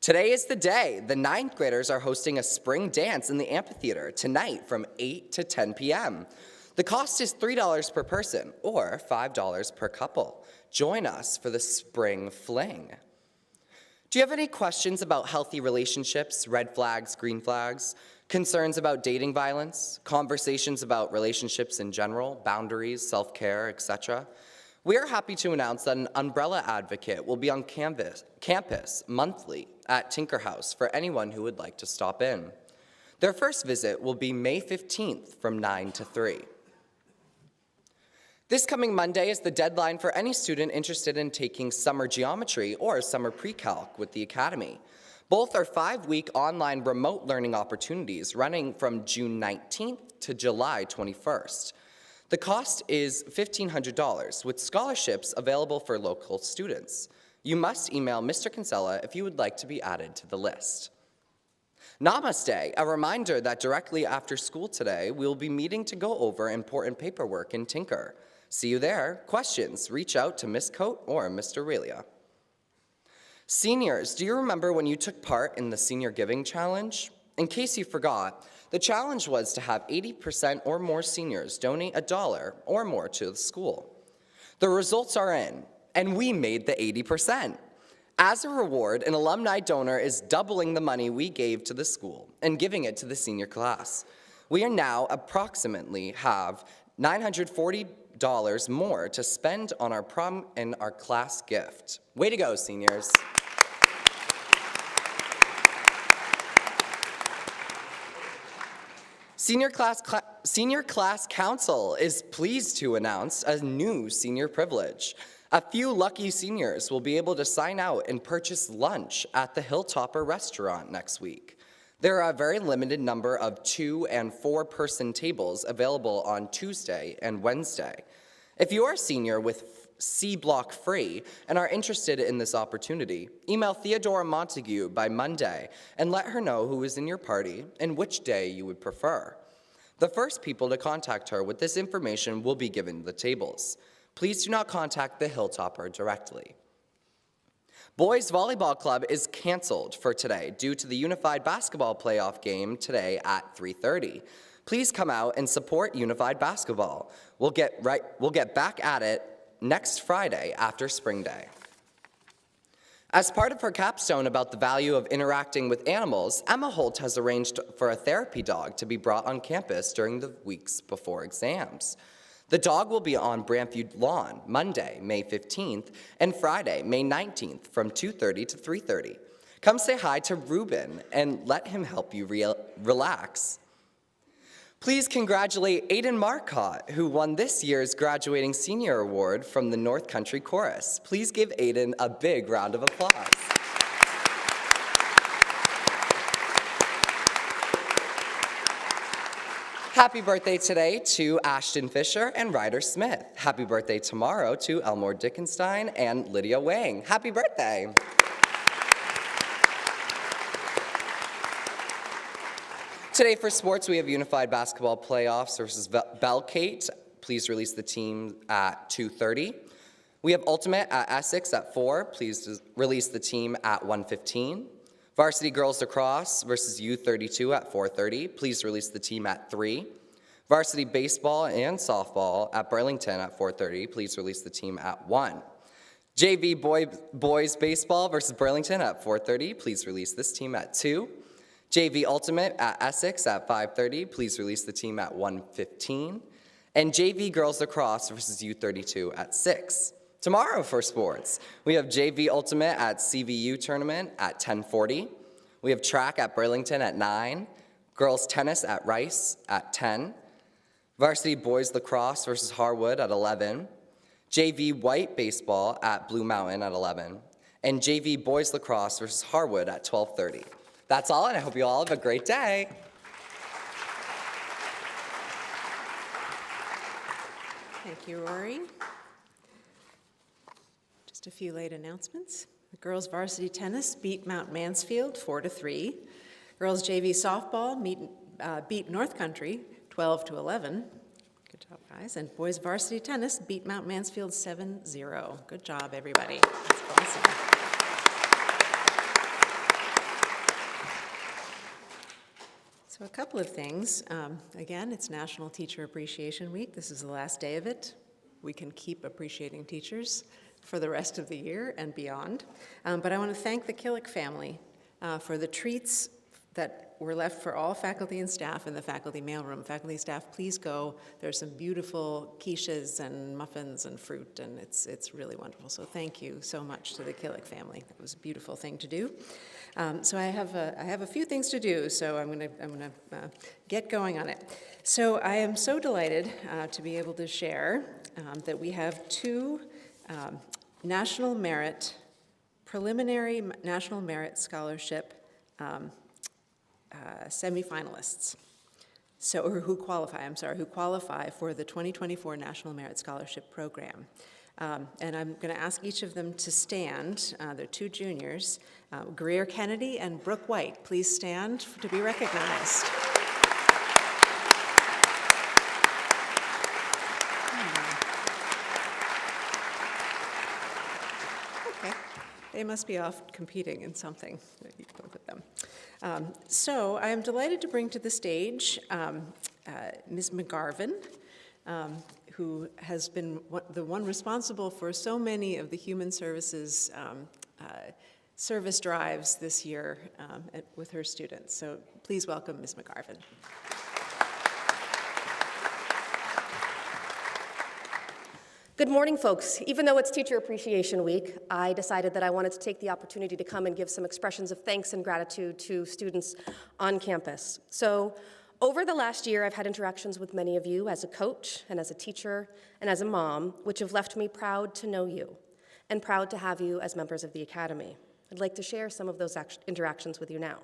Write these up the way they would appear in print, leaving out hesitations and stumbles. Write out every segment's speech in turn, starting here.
Today is the day. The ninth graders are hosting a spring dance in the amphitheater tonight from 8 to 10 p.m. The cost is $3 per person or $5 per couple. Join us for the spring fling. Do you have any questions about healthy relationships, red flags, green flags, concerns about dating violence, conversations about relationships in general, boundaries, self-care, etc.? We are happy to announce that an umbrella advocate will be on campus monthly at Tinker House for anyone who would like to stop in. Their first visit will be May 15th from 9 to 3. This coming Monday is the deadline for any student interested in taking summer geometry or summer pre-calc with the Academy. Both are 5-week online remote learning opportunities running from June 19th to July 21st. The cost is $1,500 with scholarships available for local students. You must email Mr. Kinsella if you would like to be added to the list. Namaste, a reminder that directly after school today, we will be meeting to go over important paperwork in Tinker. See you there. Questions, reach out to Ms. Coate or Mr. Aurelia. Seniors, do you remember when you took part in the Senior Giving Challenge? In case you forgot, the challenge was to have 80% or more seniors donate $1 or more to the school. The results are in, and we made the 80%. As a reward, an alumni donor is doubling the money we gave to the school and giving it to the senior class. We are now approximately have $940 more to spend on our prom and our class gift. Way to go, seniors. Senior Class Council is pleased to announce a new senior privilege. A few lucky seniors will be able to sign out and purchase lunch at the Hilltopper restaurant next week. There are a very limited number of 2- and 4-person tables available on Tuesday and Wednesday. If you are a senior with C Block free and are interested in this opportunity, email Theodora Montague by Monday and let her know who is in your party and which day you would prefer. The first people to contact her with this information will be given the tables. Please do not contact the Hilltopper directly. Boys Volleyball Club is canceled for today due to the Unified Basketball Playoff game today at 3:30. Please come out and support Unified Basketball. We'll get back at it next Friday after Spring Day. As part of her capstone about the value of interacting with animals, Emma Holt has arranged for a therapy dog to be brought on campus during the weeks before exams. The dog will be on Brandview Lawn Monday, May 15th, and Friday, May 19th from 2:30 to 3:30. Come say hi to Ruben and let him help you relax. Please congratulate Aiden Marcotte, who won this year's Graduating Senior Award from the North Country Chorus. Please give Aiden a big round of applause. Happy birthday today to Ashton Fisher and Ryder Smith. Happy birthday tomorrow to Elmore Dickenstein and Lydia Wang. Happy birthday. Today for sports, we have Unified Basketball Playoffs versus Belkate. Please release the team at 2:30. We have Ultimate at Essex at 4. Please release the team at 1:15. Varsity Girls Lacrosse versus U32 at 4:30. Please release the team at 3. Varsity Baseball and Softball at Burlington at 4:30. Please release the team at 1. JV Boys Baseball versus Burlington at 4:30. Please release this team at 2. JV Ultimate at Essex at 5:30. Please release the team at 1:15. And JV Girls Lacrosse versus U32 at 6. Tomorrow for sports, we have JV Ultimate at CVU Tournament at 10:40. We have track at Burlington at 9. Girls Tennis at Rice at 10. Varsity Boys Lacrosse versus Harwood at 11. JV White Baseball at Blue Mountain at 11. And JV Boys Lacrosse versus Harwood at 12:30. That's all, and I hope you all have a great day. Thank you, Rory. Just a few late announcements. The girls varsity tennis beat Mount Mansfield 4-3. Girls JV softball beat North Country 12-11. Good job, guys. And boys varsity tennis beat Mount Mansfield 7-0. Good job, everybody. That's awesome. So a couple of things. Again, it's National Teacher Appreciation Week. This is the last day of it. We can keep appreciating teachers for the rest of the year and beyond. But I want to thank the Killick family for the treats that were left for all faculty and staff in the faculty mailroom. Faculty and staff, please go. There's some beautiful quiches and muffins and fruit, and it's really wonderful. So thank you so much to the Killick family. It was a beautiful thing to do. So I have a few things to do, so I'm gonna get going on it. So I am so delighted to be able to share that we have two preliminary National Merit Scholarship semifinalists. Or who qualify for the 2024 National Merit Scholarship Program. And I'm going to ask each of them to stand. They're two juniors, Greer Kennedy and Brooke White. Please stand to be recognized. Okay, they must be off competing in something, both of them. So I am delighted to bring to the stage Ms. McGarvin, who has been the one responsible for so many of the Human Services service drives this year with her students. So please welcome Ms. McGarvin. Good morning, folks. Even though it's Teacher Appreciation Week, I decided that I wanted to take the opportunity to come and give some expressions of thanks and gratitude to students on campus. So over the last year, I've had interactions with many of you as a coach and as a teacher and as a mom, which have left me proud to know you and proud to have you as members of the Academy. I'd like to share some of those interactions with you now.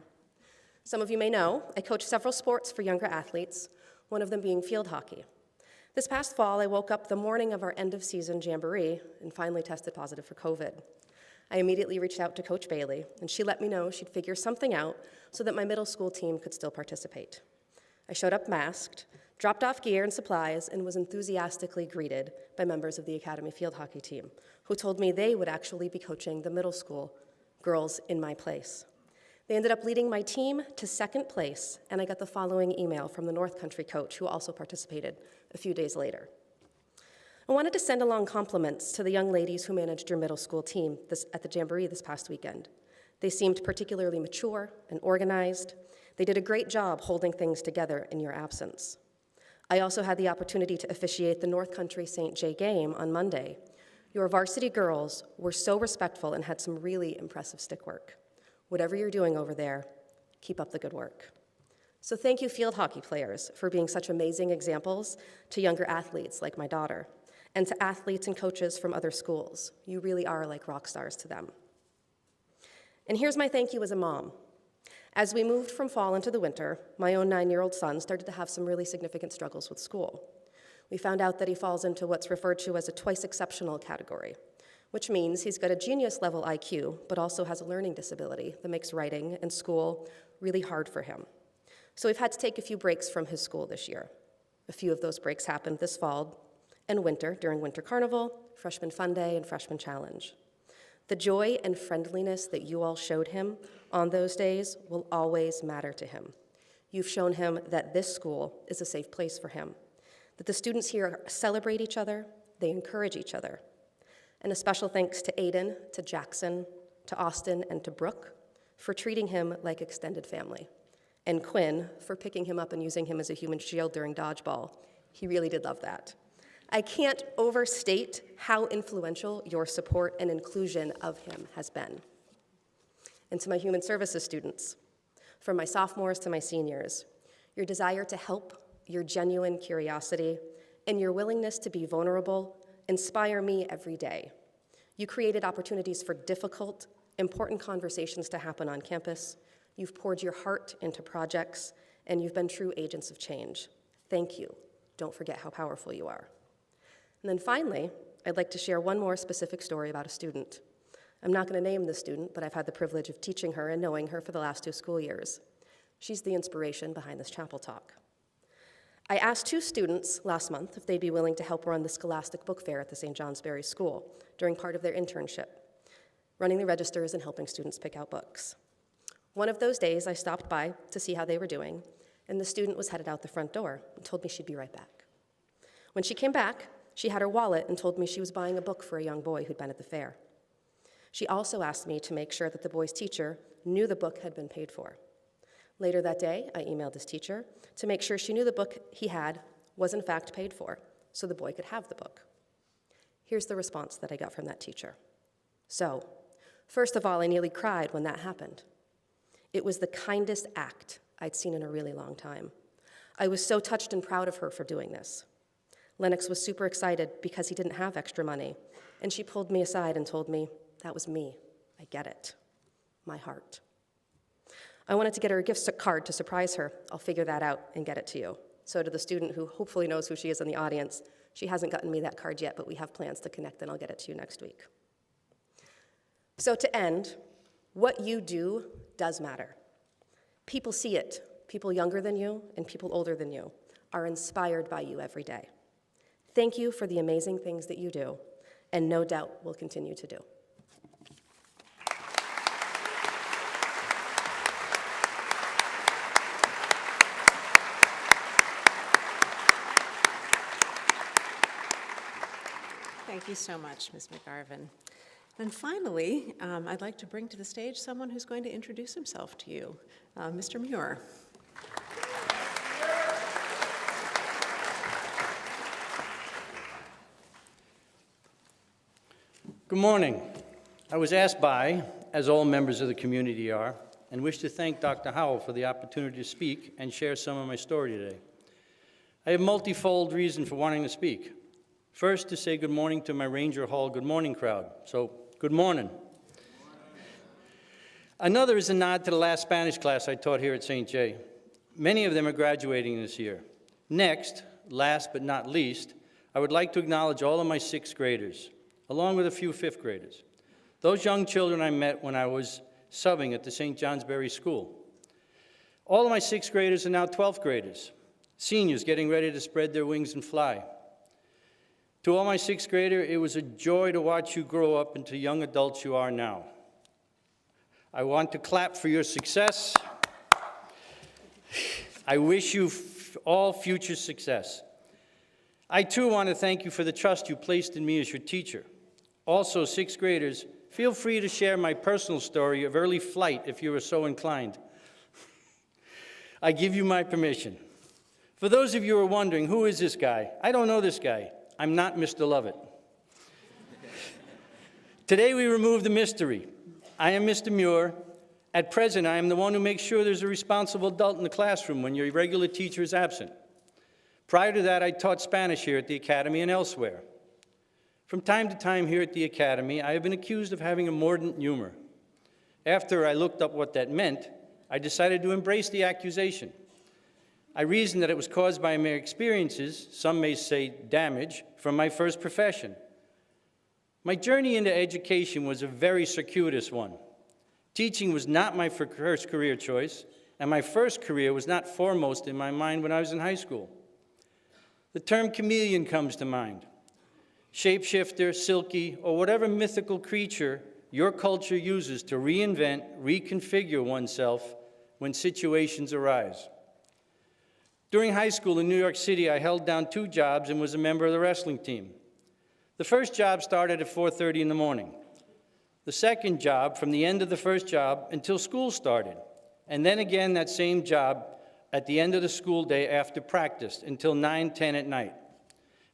Some of you may know I coach several sports for younger athletes, one of them being field hockey. This past fall, I woke up the morning of our end-of-season jamboree and finally tested positive for COVID. I immediately reached out to Coach Bailey, and she let me know she'd figure something out so that my middle school team could still participate. I showed up masked, dropped off gear and supplies, and was enthusiastically greeted by members of the Academy field hockey team, who told me they would actually be coaching the middle school girls in my place. They ended up leading my team to second place, and I got the following email from the North Country coach, who also participated a few days later. I wanted to send along compliments to the young ladies who managed your middle school team at the Jamboree this past weekend. They seemed particularly mature and organized. They did a great job holding things together in your absence. I also had the opportunity to officiate the North Country St. J game on Monday. Your varsity girls were so respectful and had some really impressive stick work. Whatever you're doing over there, keep up the good work. So thank you, field hockey players, for being such amazing examples to younger athletes like my daughter, and to athletes and coaches from other schools. You really are like rock stars to them. And here's my thank you as a mom. As we moved from fall into the winter, my own 9-year-old son started to have some really significant struggles with school. We found out that he falls into what's referred to as a twice exceptional category, which means he's got a genius-level IQ, but also has a learning disability that makes writing and school really hard for him. So we've had to take a few breaks from his school this year. A few of those breaks happened this fall and winter during Winter Carnival, Freshman Fun Day, and Freshman Challenge. The joy and friendliness that you all showed him on those days will always matter to him. You've shown him that this school is a safe place for him, that the students here celebrate each other, they encourage each other. And a special thanks to Aiden, to Jackson, to Austin, and to Brooke for treating him like extended family, and Quinn for picking him up and using him as a human shield during dodgeball. He really did love that. I can't overstate how influential your support and inclusion of him has been. And to my human services students, from my sophomores to my seniors, your desire to help, your genuine curiosity, and your willingness to be vulnerable inspire me every day. You created opportunities for difficult, important conversations to happen on campus. You've poured your heart into projects, and you've been true agents of change. Thank you. Don't forget how powerful you are. And then finally, I'd like to share one more specific story about a student. I'm not going to name the student, but I've had the privilege of teaching her and knowing her for the last 2 school years. She's the inspiration behind this chapel talk. I asked 2 students last month if they'd be willing to help run the Scholastic Book Fair at the St. Johnsbury School during part of their internship, running the registers and helping students pick out books. One of those days, I stopped by to see how they were doing, and the student was headed out the front door and told me she'd be right back. When she came back, she had her wallet and told me she was buying a book for a young boy who'd been at the fair. She also asked me to make sure that the boy's teacher knew the book had been paid for. Later that day, I emailed his teacher to make sure she knew the book he had was in fact paid for, so the boy could have the book. Here's the response that I got from that teacher. So, first of all, I nearly cried when that happened. It was the kindest act I'd seen in a really long time. I was so touched and proud of her for doing this. Lennox was super excited because he didn't have extra money, and she pulled me aside and told me, that was me. I get it. My heart. I wanted to get her a gift card to surprise her. I'll figure that out and get it to you. So to the student who hopefully knows who she is in the audience, she hasn't gotten me that card yet, but we have plans to connect, and I'll get it to you next week. So to end, what you do does matter. People see it. People younger than you and people older than you are inspired by you every day. Thank you for the amazing things that you do, and no doubt will continue to do. Thank you so much, Ms. McGarvin. And finally, I'd like to bring to the stage someone who's going to introduce himself to you, Mr. Muir. Good morning. I was asked by, as all members of the community are, and wish to thank Dr. Howell for the opportunity to speak and share some of my story today. I have multifold reason for wanting to speak. First, to say good morning to my Ranger Hall good morning crowd. So, good morning. Another is a nod to the last Spanish class I taught here at St. J. Many of them are graduating this year. Next, last but not least, I would like to acknowledge all of my sixth graders, along with a few fifth graders. Those young children I met when I was subbing at the St. Johnsbury School. All of my sixth graders are now 12th graders, seniors getting ready to spread their wings and fly. To all my sixth grader, it was a joy to watch you grow up into young adults you are now. I want to clap for your success. I wish you all future success. I too want to thank you for the trust you placed in me as your teacher. Also, sixth graders, feel free to share my personal story of early flight if you are so inclined. I give you my permission. For those of you who are wondering, who is this guy? I don't know this guy. I'm not Mr. Lovett. Today we remove the mystery. I am Mr. Muir. At present, I am the one who makes sure there's a responsible adult in the classroom when your regular teacher is absent. Prior to that, I taught Spanish here at the Academy and elsewhere. From time to time here at the Academy, I have been accused of having a mordant humor. After I looked up what that meant, I decided to embrace the accusation. I reasoned that it was caused by my experiences, some may say damage, from my first profession. My journey into education was a very circuitous one. Teaching was not my first career choice, and my first career was not foremost in my mind when I was in high school. The term chameleon comes to mind. Shapeshifter, silky, or whatever mythical creature your culture uses to reinvent, reconfigure oneself when situations arise. During high school in New York City, I held down 2 jobs and was a member of the wrestling team. The first job started at 4:30 in the morning. The second job from the end of the first job until school started, and then again that same job at the end of the school day after practice until 9, 10 at night.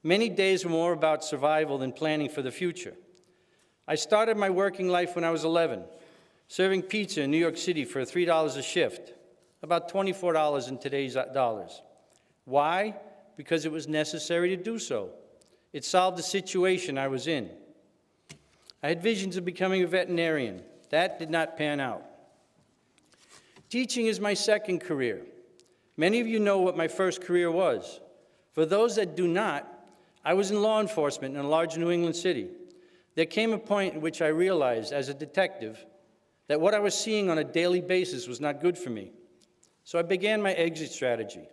Many days were more about survival than planning for the future. I started my working life when I was 11, serving pizza in New York City for $3 a shift, about $24 in today's dollars. Why? Because it was necessary to do so. It solved the situation I was in. I had visions of becoming a veterinarian. That did not pan out. Teaching is my second career. Many of you know what my first career was. For those that do not, I was in law enforcement in a large New England city. There came a point in which I realized, as a detective, that what I was seeing on a daily basis was not good for me. So I began my exit strategy,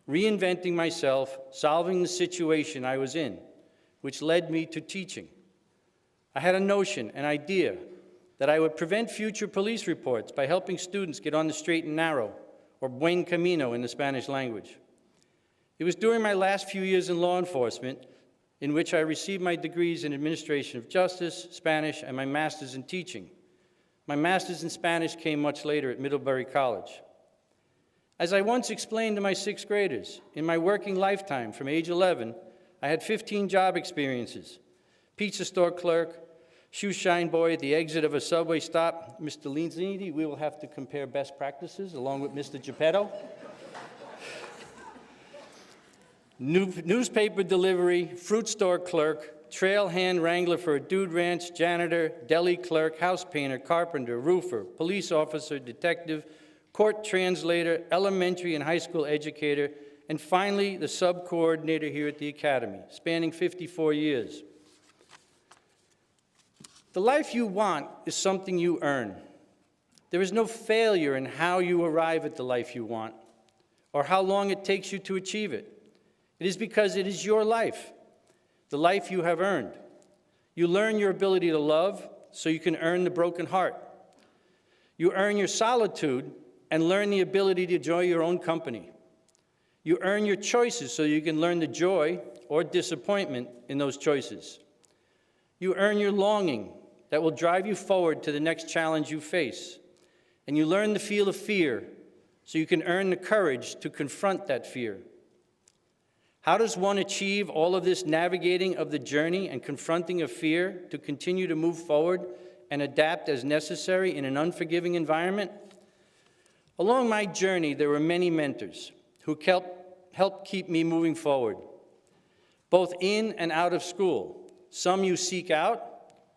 reinventing myself, solving the situation I was in, which led me to teaching. I had a notion, an idea, that I would prevent future police reports by helping students get on the straight and narrow, or buen camino in the Spanish language. It was during my last few years in law enforcement in which I received my degrees in administration of justice, Spanish, and my master's in teaching. My master's in Spanish came much later at Middlebury College. As I once explained to my sixth graders, in my working lifetime from age 11, I had 15 job experiences: pizza store clerk, shoe shine boy at the exit of a subway stop. Mr. Lindsay, we will have to compare best practices along with Mr. Geppetto. Newspaper delivery, fruit store clerk, trail hand wrangler for a dude ranch, janitor, deli clerk, house painter, carpenter, roofer, police officer, detective, court translator, elementary and high school educator, and finally the sub-coordinator here at the Academy, spanning 54 years. The life you want is something you earn. There is no failure in how you arrive at the life you want or how long it takes you to achieve it. It is because it is your life, the life you have earned. You learn your ability to love so you can earn the broken heart. You earn your solitude and learn the ability to enjoy your own company. You earn your choices so you can learn the joy or disappointment in those choices. You earn your longing that will drive you forward to the next challenge you face. And you learn the feel of fear so you can earn the courage to confront that fear. How does one achieve all of this navigating of the journey and confronting of fear to continue to move forward and adapt as necessary in an unforgiving environment? Along my journey, there were many mentors who helped keep me moving forward, both in and out of school. Some you seek out,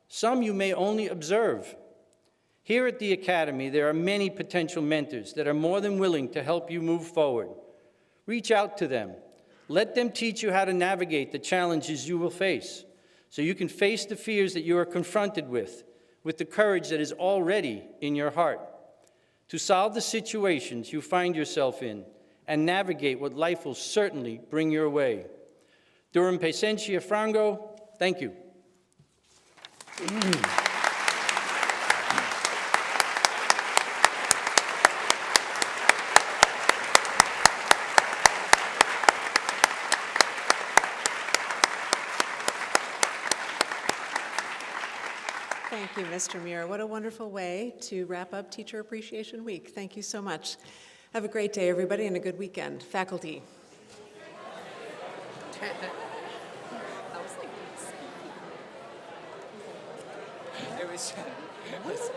some you may only observe. Here at the Academy, there are many potential mentors that are more than willing to help you move forward. Reach out to them. Let them teach you how to navigate the challenges you will face, so you can face the fears that you are confronted with the courage that is already in your heart, to solve the situations you find yourself in and navigate what life will certainly bring your way. Durum Pacentia Frango, thank you. Thank you, Mr. Muir. What a wonderful way to wrap up Teacher Appreciation Week. Thank you so much. Have a great day, everybody, and a good weekend. Faculty. It was